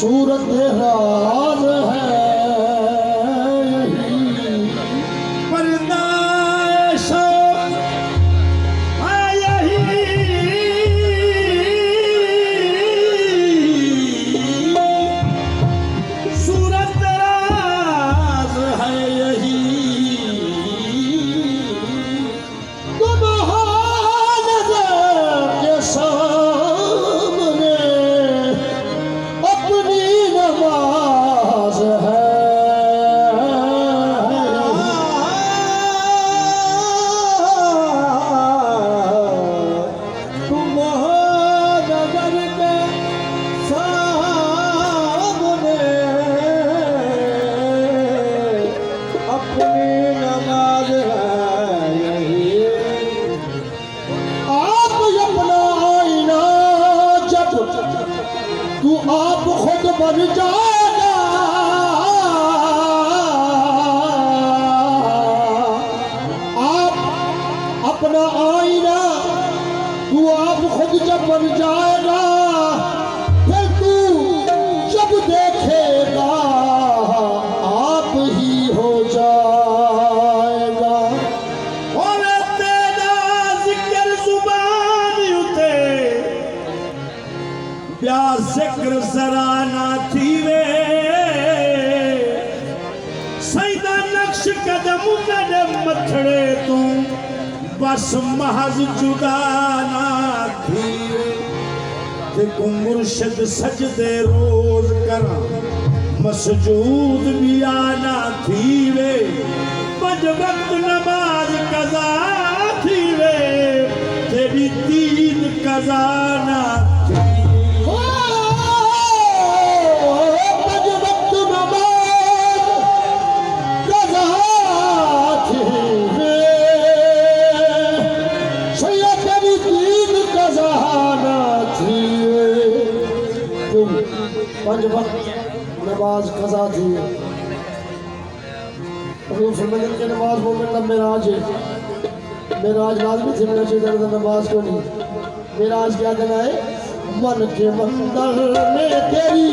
सूरत राज है यही परदाश है यही सूरत राज है यही तुम हो नजर के सामने अपनी नमाज है तुम हो नजर के सामने अपनी नमाज है यही आप अपना आईना जब तू आप खुद बन जाएगा आप अपना आईना तू आप खुद जब बन जाएगा फिर तू जब देखेगा आप ही हो जाएगा और तेरा जिक्र जुबान उते प्यार जिक्र सराना थी वे सैदा नक्श कदम कदम मथड़े तू बस महज जुदा ना थी देखो मुर्शिद सजदे रोज करा मसजूद भी आना थी वे पंज वक्त नमाज कज़ा थी वे तेरी दीन कज़ा ना थी पंज वक्त नमाज कज़ा थी वे सैयद तेरी दीन कज़ा ना थी तुम पंज वक्त नमाज कज़ा थी फरमाते कि नमाज मोमिन का मेराज है मेराज लाजमी थे मेरा चाहिए नमाज को नहीं मेराज क्या देना है मन के मंदिर में तेरी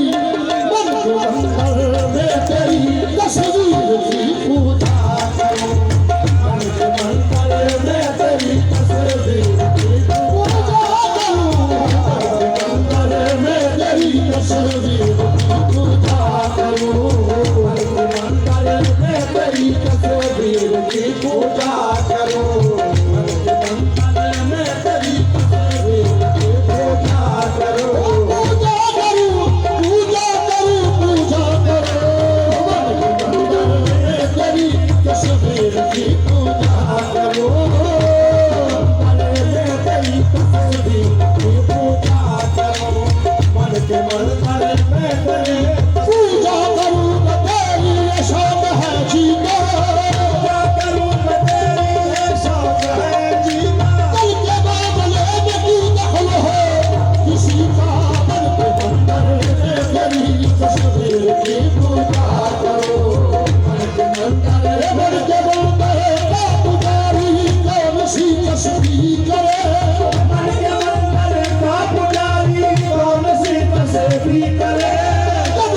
मन के मंदिर में तेरी तस्वीर की पूजा करो मन के मंदिर में तेरी तस्वीर की पूजा करो मन के मंदिर में तेरी तस्वीर की पूजा करो मन के मंदिर में तेरी तस्वीर की पूजा करो मन के मंदिर में तेरी तस्वीर की पूजा करो पूजा करो पूजा करो पूजा करो मन के मंदिर में तेरी तस्वीर की पूजा करो मन में तेरी तस्वीर की पूजा करो मन के मंदिर में तेरी पूजा करो तेरी शान है जीना पूजा करो तेरी शान है जीना कल के बादले में तू दखल हो किसी का मन के मंदिर में तेरी तस्वीर की पूजा करो मन के मंदिर का पुजारी कौन सी तस्वीर करे मन के मंदिर का पुजारी कौन सी तस्वीर करे जब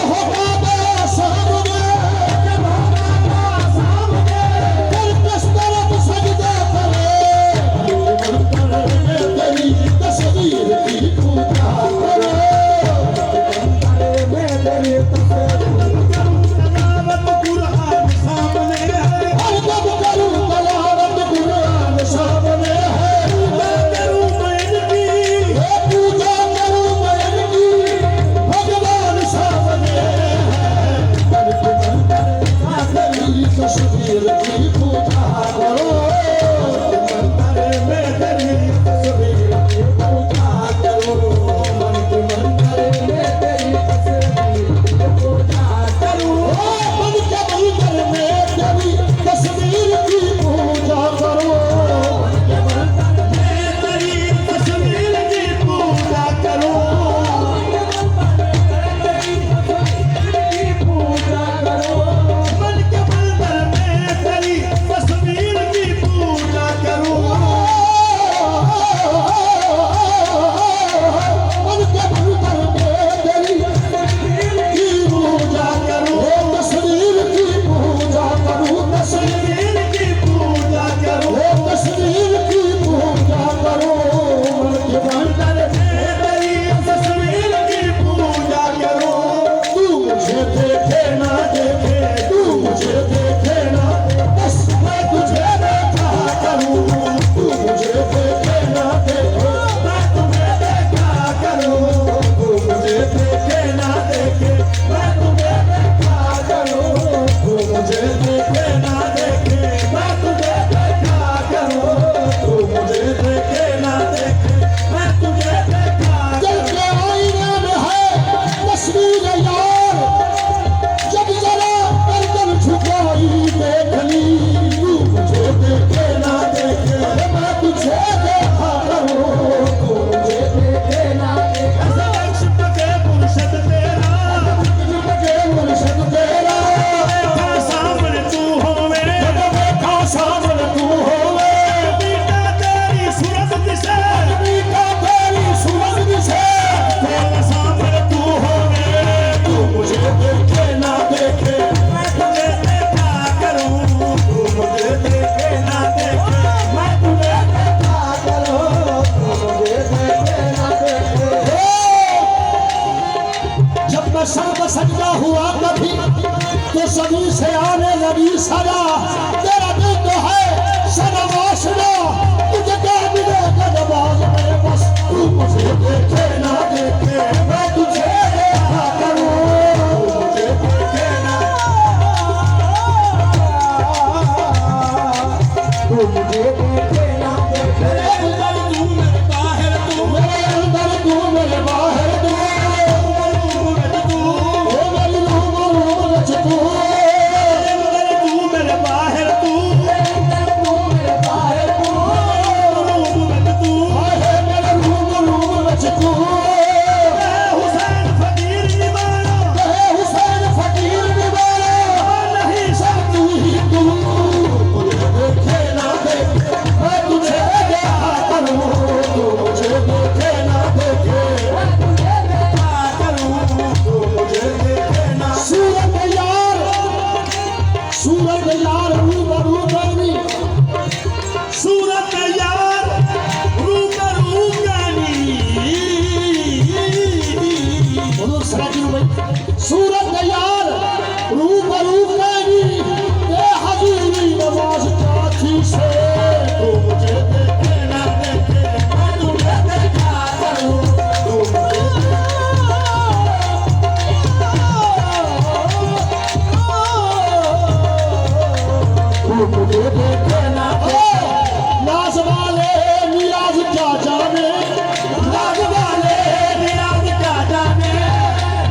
जब मैं सर्व सज्जा हुआ कभी तो सभी से आने लगी सजा। तेरा दिल तो है सनवासना, तुझे क्या मिलेगा नमाज में, बस तू मुझे देखे ना देखे मैं तुझे देखा करूं, मुझे देखे ना, तू मुझे देखे ना देखे। तू मेरे बाहर तू मेरे अंदर तू मेरे बाहर तू, सूरत यार रूबरू करनी, सूरत यार रूबरू करनी, बोलो सराजुल भाई। सूरत यार रूबरू करनी, ते हजूरी नमाज काठी से, तू मुझे देखे ना देखे मैं तुझे देखा करूं, तू मुझे मुझे देखे ना देखे। नाज वाले नियाज क्या जाने, नाज वाले नियाज क्या जाने,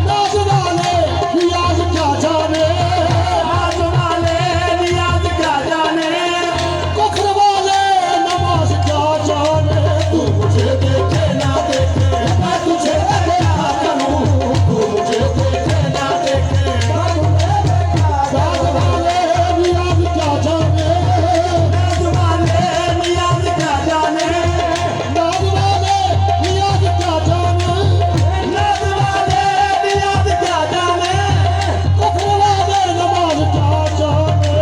नाज वाले नियाज क्या जाने, नाज वाले नियाज क्या जाने, कुफर वाले नमाज क्या जाने, तू मुझे देखे ना देखे मैं तुझे देखा करूं, तू मुझे देखे ना देखे मैं तुझे देखा करूं। नाज वाले नियाज क्या जाने, नाज वाले नियाज क्या जाने, नाज वाले नियाज क्या जाने, नाज वाले नियाज क्या जाने, कुफर वाले नमाज क्या जाने,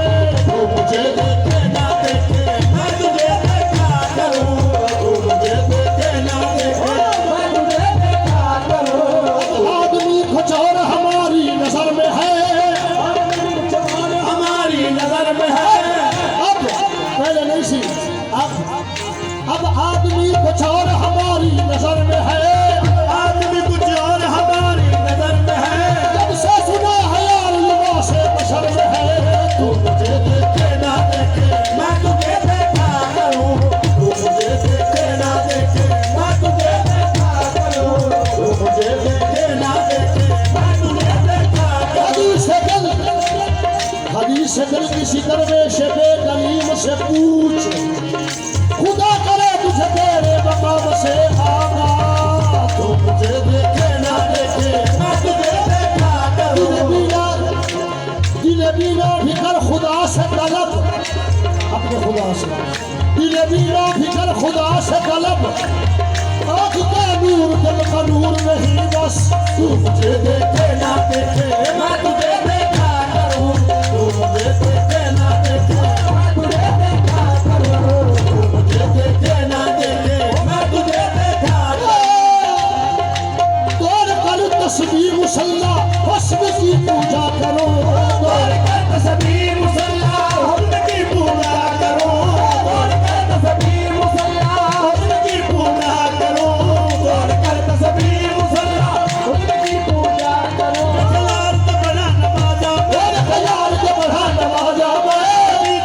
तू मुझे देखे ना देखे मैं तुझे देखा करूं, तू मुझे देखे ना देखे मैं तुझे देखा करूं। आदमी खचौर हमारी नजर में है, हमारी नजर में है। अब पहले नहीं सी, अब आदमी कुछ और हमारी नजर में है, आदमी कुछ और हमारी नजर में है। जब से सुना है यार लिबास बशर में है, तू मुझे देखे ना देखे मैं तुझे देखा करूं, तू मुझे देखे ना देखे मैं तुझे देखा करूं, तू मुझे देखे ना देखे मैं तुझे देखा करूं। हदीस दिल किसी दरवेश बेकलीम से पूछ, खुदा करे तुझे तेरे मकाम से आगा, तू मुझे देखे ना देखे मैं तुझे देखा करूं। दिल बीना भी कर खुदा से तलब, अपने खुदा से दिल बीना भी कर खुदा से तलब, आँख का नूर दिल का नूर नहीं बस, तू मुझे देखे ना देखे मैं तुझे देखा करूं, तू मुझे देखे ना देखे मैं तुझे देखा करूं, तू मुझे देखे ना देखे मैं तुझे देखा करूं। तोड़ कर तस्बीह मुसल्ला हुस्न की पूजा करो, तोड़ कर तस्बीह मुसल्ला हुस्न की पूजा करो, तोड़ कर तस्बीह मुसल्ला हुस्न की पूजा करो, तोड़ कर तस्बीह मुसल्ला हुस्न की पूजा करो। ख्याल तो बड़ा नवाजा और ख्याल के बढ़ा नवाजा में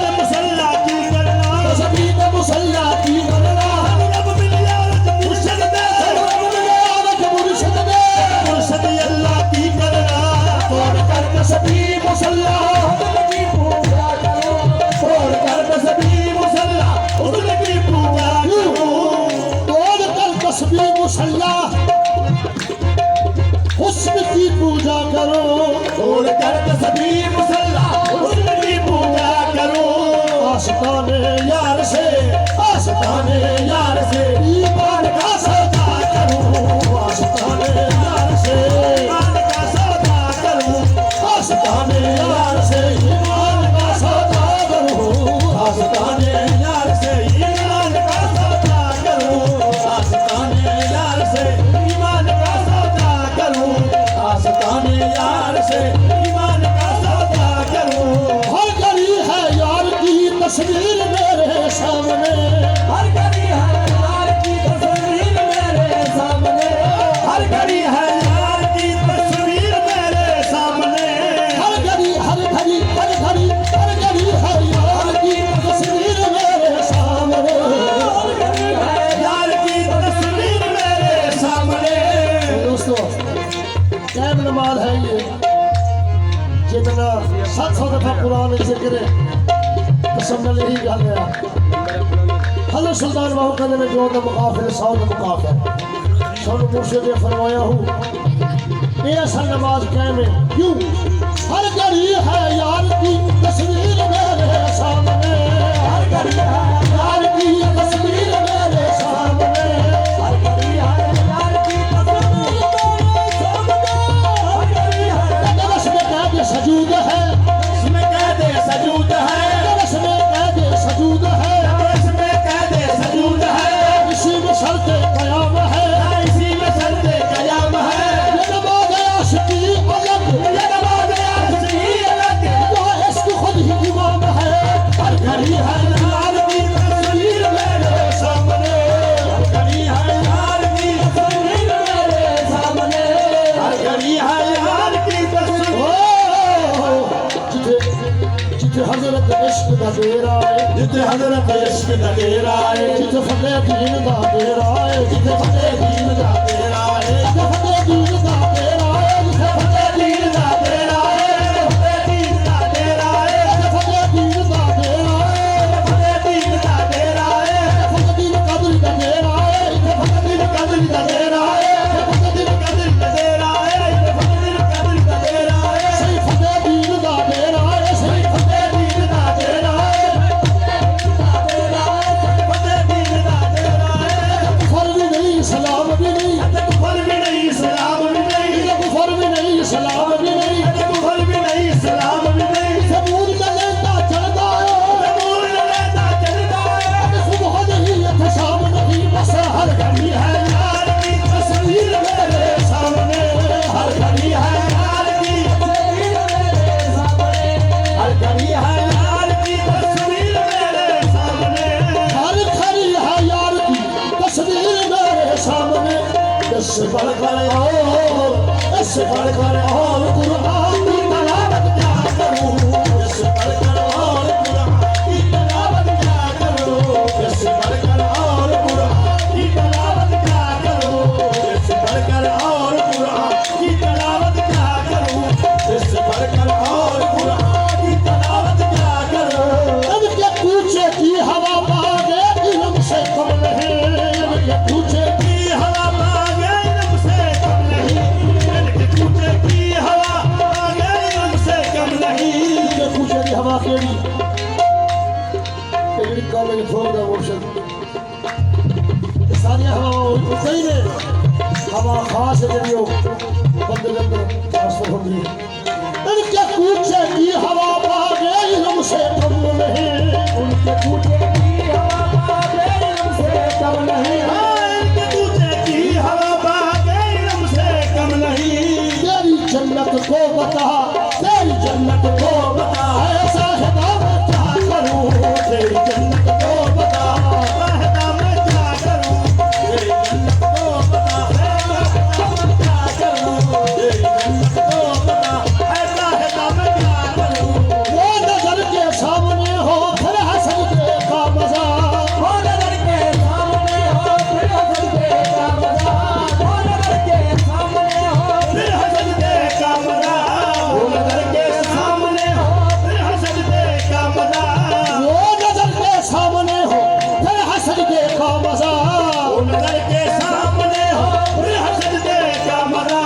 में मुसल्ला की करना, तस्बीह मुसल्ला की करना, रब मिल यार मुर्शिद दे, मुर्शिद दे मुर्शिद अल्लाह की करना। तोड़ कर तस्बीह मुसल्ला हुस्न की पूजा करो, तोड़ कर तस्बीह मुसल्ला हुस्न की पूजा करो, तोड़ कर तस्बीह मुसल्ला हुस्न की पूजा करो, तोड़ कर तस्बीह मुसल्ला हुस्न की पूजा करो। आस्ताने यार से, आस्ताने यार से ईमान का सौदा करूं, आस्ताने यार से ईमान का सौदा करूं, आस्ताने यार से ईमान का सौदा करूं, आस्ताने यार से ईमान का सौदा करूं, आस्ताने यार से ईमान का सौदा करूं, आस्ताने यार से ईमान का सौदा करूं। हर घड़ी है यार की तस्वीर मेरे सामने, हर घड़ी है यार की तस्वीर मेरे सामने, हर घड़ी है यार की तस्वीर मेरे सामने, हर घड़ी हर घड़ी हर घड़ी हर घड़ी है यार की तस्वीर मेरे सामने, हर घड़ी है यार की तस्वीर मेरे सामने। दोस्तों कैम नमाज है ये, जितना 700 दफा कुरान जिक्र कसम नहीं गल गया। हलो सुल्तान बाहू कहते ने जो दा मुकाफिर सौ दा मुकाफिर सुन मुर्शिद ने फरमाया हूँ ये असल नमाज कैम है। क्यों? हर घड़ी है यार की तस्वीर मेरे सामने, हर घड़ी है यार की तस्वीर मेरे सामने, हर घड़ी है यार की तस्वीर मेरे सामने, हर घड़ी है दरस में कैद सजूद है, इसमें कैदे सजूद है, दरस में कैद सजूद है, इसमें कैदे सजूद है, इसी में शर्त कयाम है, इसी में शर्ते कयाम है। ये नमाज आशिकी अलग, ये नमाज आशिकी अलग, वो इश्क खुद ही इमाम है। हर घड़ी है यार की तस्वीर मेरे सामने, हर घड़ी है यार की तस्वीर मेरे सामने, हर घड़ी है यार की तस्वीर। जिथे हजरत इश्क दा डेरा है, जिथे हजरत इश्क दा डेरा है, जिथे फतेह दीन दा डेरा है, जिथे फतेह दीन दा डेरा है, जिथे फतेह दीन दा डेरा है, जिथे फतेह दीन दा डेरा है, फतेह दीन दा डेरा है, फतेह दीन दा डेरा है, फतेह दीन दा डेरा है, फतेह दीन कदर दा डेरा है, फतेह दीन कदर दा डेरा है, फतेह दीन कदर दा डेरा है, फतेह दीन कदर दा डेरा है, सही फतेह दीन दा डेरा है, सही फतेह दीन दा डेरा है, फतेह दीन दा डेरा है। कुफर भी नहीं सलाम भी नहीं, कुफर भी नहीं सलाम भी नहीं, कुफर भी नहीं सलाम भी नहीं, कुफर भी नहीं सलाम भी नहीं, सबूत का लेता चढ़ता है, जमूर लेता चलता है, सुबह नहीं है शाम नहीं, बस हर घड़ी है यार की तस्वीर मेरे सामने, हर घड़ी है यार की तस्वीर मेरे सामने, हर घड़ी है यार की तस्वीर मेरे सामने, हर घड़ी है यार की तस्वीर मेरे सामने। इससे बढ़कर और इससे बढ़कर और कुरान की तलावत क्या करूं, इससे बढ़कर और कुरान की तलावत क्या करूं, इससे बढ़कर और कुरान की तलावत क्या करूं, इससे बढ़कर और कुरान की तलावत क्या करूं, इससे बढ़कर और कुरान की तलावत क्या करूं। इनके पूछे की हवा मांगे इल्म से कम नहीं, इनके पूछे की हवा मांगे इल्म से कम नहीं, इनके पूछे की हवा मांगे इल्म से कम नहीं, इनके पूछे की हवा केड़ी केड़ी काम में छोड़ दे मोशन सारी हवा उसे ही ने हवा खास है जो बंदे के अंदर ट्रांसफर होती है। इनके पूछे की हवा मांगे इल्म से कम नहीं, उनके पूछे की हवा मांगे इल्म से कम नहीं, इनके पूछे की हवा मांगे इल्म से कम नहीं, तेरी जन्नत को बता, तेरी जन्नत को बता, ऐसा हिदा मैं क्या करूं, तेरी जन्नत को बता, वाहदा मैं क्या करूं, तेरी जन्नत को बता, मैं क्या करूं, तेरी जन्नत को बता, ऐसा है मैं क्या करूं। वो नजर के सामने हो फिर हसन का मजा, वो नजर के सामने हो फिर हंसते का मजा, वो नजर के सामने हो फिर हंसते का मजा, वो नजर के सामने हो फिर हंसते का मजा, वो नजर के सामने हो फिर हसन का मजा, वो नजर के सामने हो फिर हंसते का मजा,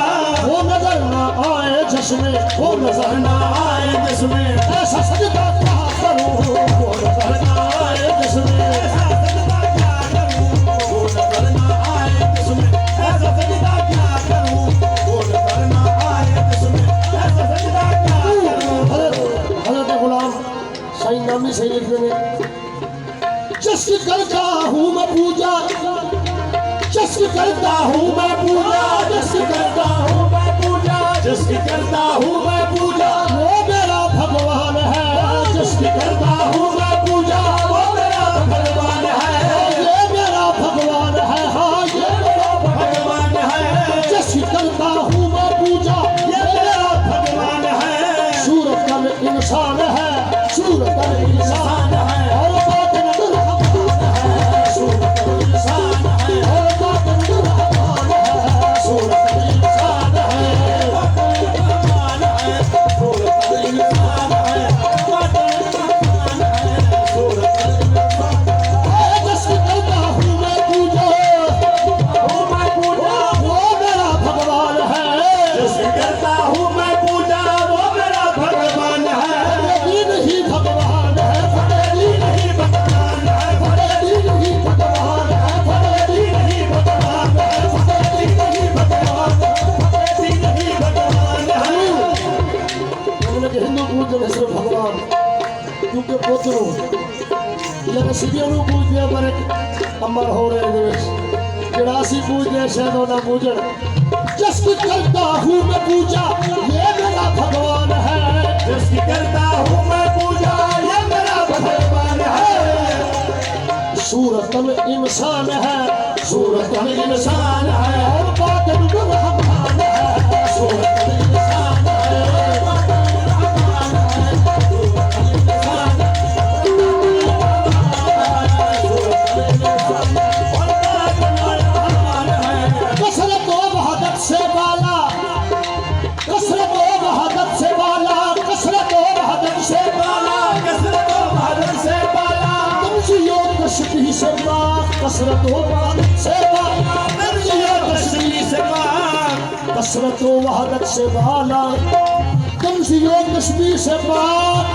वो नजर ना आए जिसमें, वो नजर ना आए जिसमें ऐसा सजदा क्या करूं, वो नजर ना आए जिसमें, ऐसा सजदा क्या करूं, वो नजर ना आए जिसमें, ऐसा सजदा क्या करूं, वो नजर ना आए जिसमें, ऐसा सजदा क्या करूं। हजरत गुलाम सही नामी सही लिखते हैं, जिसकी करता हूँ मैं पूजा, जिसकी करता हूँ मैं पूजा, जिसकी करता हूँ मैं पूजा, इंसान है और बातिन रहमान है, सूरत इंसान है और बातिन रहमान है, सूरत इंसान है रहमान है सूरत इंसान है रहमान है सूरत इंसान है जिसकी करता हूँ मैं पूजा, ओ मैं पूजा वो मेरा भगवान है। जिसे करता हूँ मैं पूजा वो मेरा भगवान है दीन ही भगवान है, दीन ही भगवान है दीन ही भगवान है, दीन ही भगवान है दीन ही भगवान है दीन ही भगवान है उन्होंने हिंदू पूजन है सिर्फ भगवान क्योंकि पोतरू लेकिन सिद्धियों ਨੂੰ पूजते हैं पर एक अमर हो रहे हैं देश ਜਿਹੜਾ ਅਸੀਂ पूजते हैं शायद ਉਹਨਾਂ पूजन जिसकी करता हूँ मैं पूजा ये मेरा भगवान है। जिसकी करता हूँ मैं पूजा ये मेरा भगवान है सूरत में इंसान है, सूरत में इंसान है और बातिन रहमान है, सूरत में इंसान है रहमान है सूरत में इंसान है कसरत व वहदत से वाला, कसरत व वहदत से वाला, कसरत व वहदत से वाला, कसरत बहादुर से बाला तमजियो तशबीह से पाक, कसरत व वहदत से वाला, तमजियो तशबीह से पाक कसरत व वहदत से वाला, तमजियो तशबीह से पाक,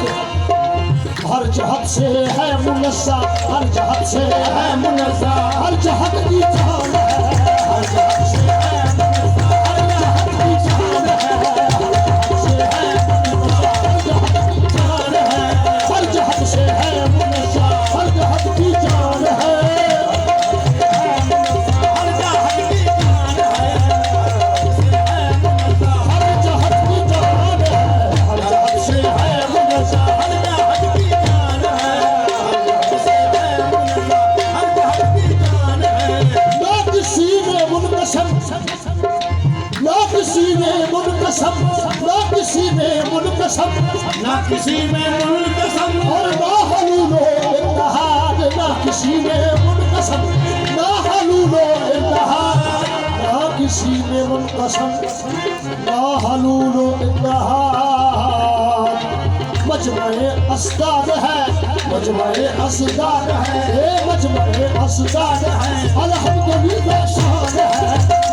हर जहत से है मुनस्सा, हर जहत से है मुनज़्ज़ा हर जहत की जान है, हर जहत से है मुनस्सा, हर जहत की जान है, हर जहत से है मुनस्सा, हर जहत की जान है। हर जहत की जान है हर जहत की जान है, हर जहत से है मुनस्सा, हर जहत की जान है हर जहत की जान है ना किसी ने मुनकसम, ना किसी ने मुनकसम, ना किसी ने मुनकसम, ना किसी में मुल्कसम और ना हलूलो इत्तेहाद, ना किसी ने मुनकसम, ना हलूलो इत्तेहाद, ना किसी ने मुनकसम, ना हलूलो इत्तेहाद। मजमए अस्ताद है, मजमए अस्ताद है, ये मजमए अस्ताद है, अल्हम्दुलिल्लाह शान है,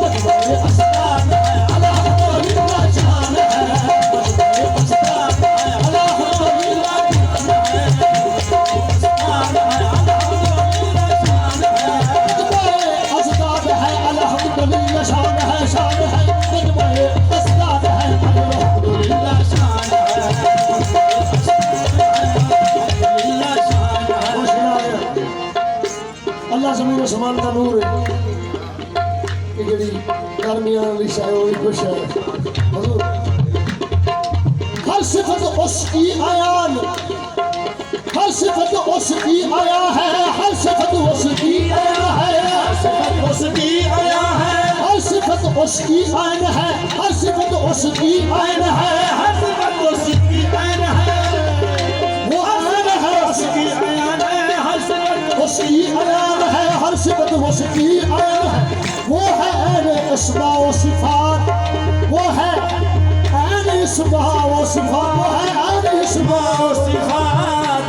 मजमए अस्ताद है, अल्हम्दुलिल्लाह शान है, मजमए अस्ताद है, अल्हम्दुलिल्लाह मजमए अस्ताद है, अल्हम्दुलिल्लाह शान है, शान है, मजमए अस्ताद है, अल्हम्दुलिल्लाह शान है। अल्लाह ज़मीन आसमान का नूर है कि जड़ी गर्मियां वाली शाय वो भी खुश है हुजूर। हर सिफत उसकी आयान, हर सिफत उसकी आया है, हर सिफत उसकी आया है, उसकी आया है हर सिफत उसकी आयन है, हर सिफत उसकी आयन है, हर सिफत उसकी आयन है वो आयन है उसकी आयन है हर सिफत उसकी आयन है, हर सिफत उसकी आयन है, वो है ऐन इस्मा व सिफात, वो है ऐन इस्मा व सिफात, वो है ऐन इस्मा व सिफात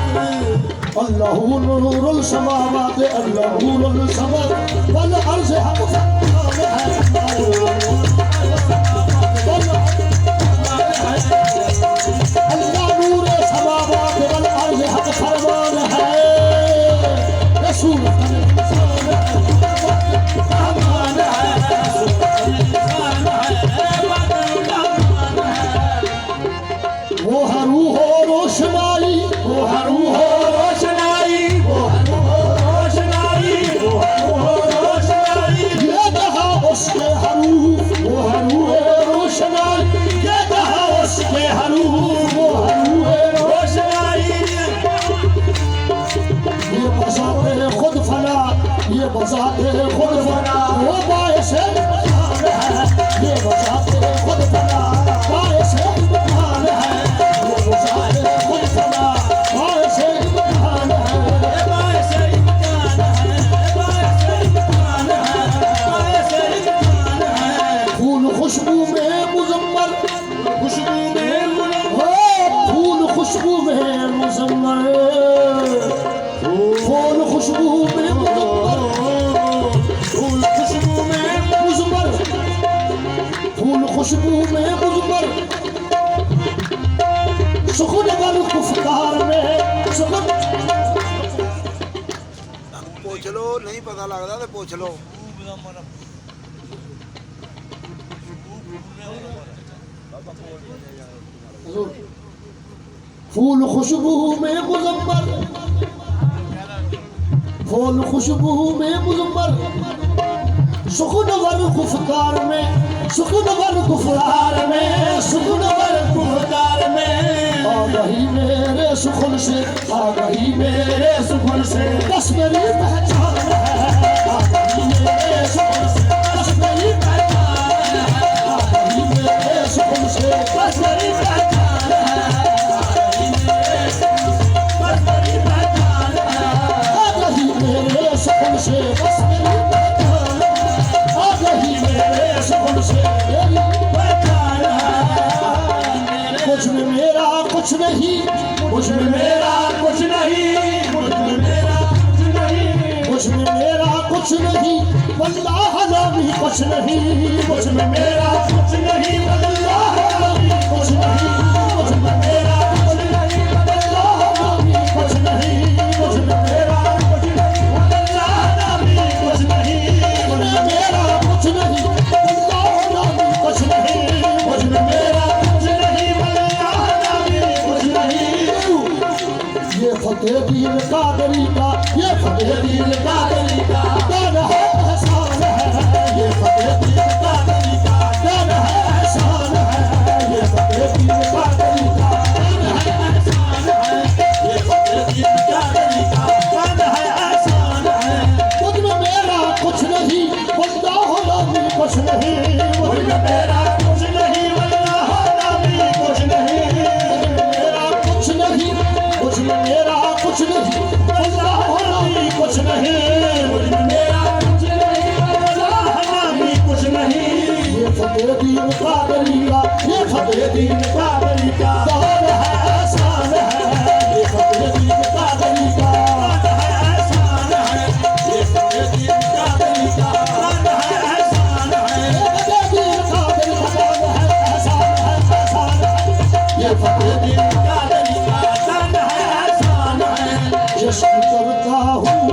अल्लाहु नूरुल समावात, अल्लाहु नूरुल समावात वल अर्ज़ हक फरमान है, अल्लाह नूर समावात वल अर्ज़ हक फरमान है, रसूल रहमान है वो हरू हो रोशनाई, वो हरू हो रोशनाई वो रोशनाई वो रोशनाई ये कहा उसके हरू, वो हरू है रोशनाई, ये कहा उसके हरू, वो हरू है रोशनाई ये बसाते खुद फना, ये बसाते खुद फना, वो बायस इम्तिहान है, ये बसाते खुद फना, बायस इम्तिहान है, ये बसाते खुद फना, बायस खुशबू में हो फूल खुशबू में मुजम्मल, फूल खुशबू में मुजम्मल, फूल खुशबू में मुजम्मल, फूल खुशबू में मुजम्मल, सुकून वर गुफ्तार में सुकून। ਪੁੱਛ ਲੋ ਨਹੀਂ ਪਤਾ ਲੱਗਦਾ ਤੇ ਪੁੱਛ ਲੋ फूल खुशबू में मुजम्मल, फूल खुशबू में मुजम्मल, सुकून वर गुफ्तार में, सुकून वर गुफ्तार में, सुकून वर गुफ्तार में। आ गई मेरे सुखन से, आ गई मेरे सुखन से, बस मेरी पहचान है। आ गई मेरे सुखन से, बस मेरी पहचान है। आ गई मेरे सुखन से, बस मेरी पहचान है। आ गई मेरे सुखन से, बस मेरी पहचान है। आ गई मेरे सुखन से, बस मेरी पहचान है। आ गई मेरे सुखन से, मेरी पहचान है। कुछ में मेरा कुछ नहीं, कुछ में मेरा कुछ नहीं, कुछ में मेरा कुछ नहीं, कुछ में मेरा कुछ नहीं, वल्लाह नामी कुछ नहीं, कुछ में मेरा कुछ नहीं, अल्लाह नामी कुछ नहीं, कुछ में मेरा कुछ नहीं, अल्लाह नामी कुछ नहीं, कुछ में मेरा कुछ नहीं, अल्लाह नामी कुछ नहीं, कुछ में मेरा कुछ नहीं, वल्लाह नामी कुछ नहीं, कुछ में मेरा कुछ नहीं, अल्लाह नामी कुछ नहीं। ये फतेह दीन कादरी का, ये फतेह दीन कादरी का दान है, एहसान है। ये फतेह दीन कादरी का दान है, एहसान है। ये फतेह दीन कादरी का दान है, एहसान है। ये फतेह दीन कादरी का दान है, एहसान है। मुझ में मेरा कुछ नहीं, वल्लाह नामी कुछ नहीं, मुझ में मेरा कुछ नहीं, अल्लाह नामी कुछ नहीं, मेरा कुछ नहीं, मुझ में मेरा कुछ नहीं, वल्लाह नामी कुछ नहीं। मुझ में मेरा कुछ नहीं, अल्लाह नामी कुछ नहीं। ये फतेह दीन कादरी का, ये फतेह दीन कादरी का दान है, एहसान है। ये फतेह दीन कादरी का दान है, एहसान है। ये फतेह दीन कादरी का दान है, एहसान है। ये फतेह दीन कादरी का दान है, एहसान है, एहसान है। ये फतेह दीन कादरी का दान है, एहसान है। जश्न करता हूँ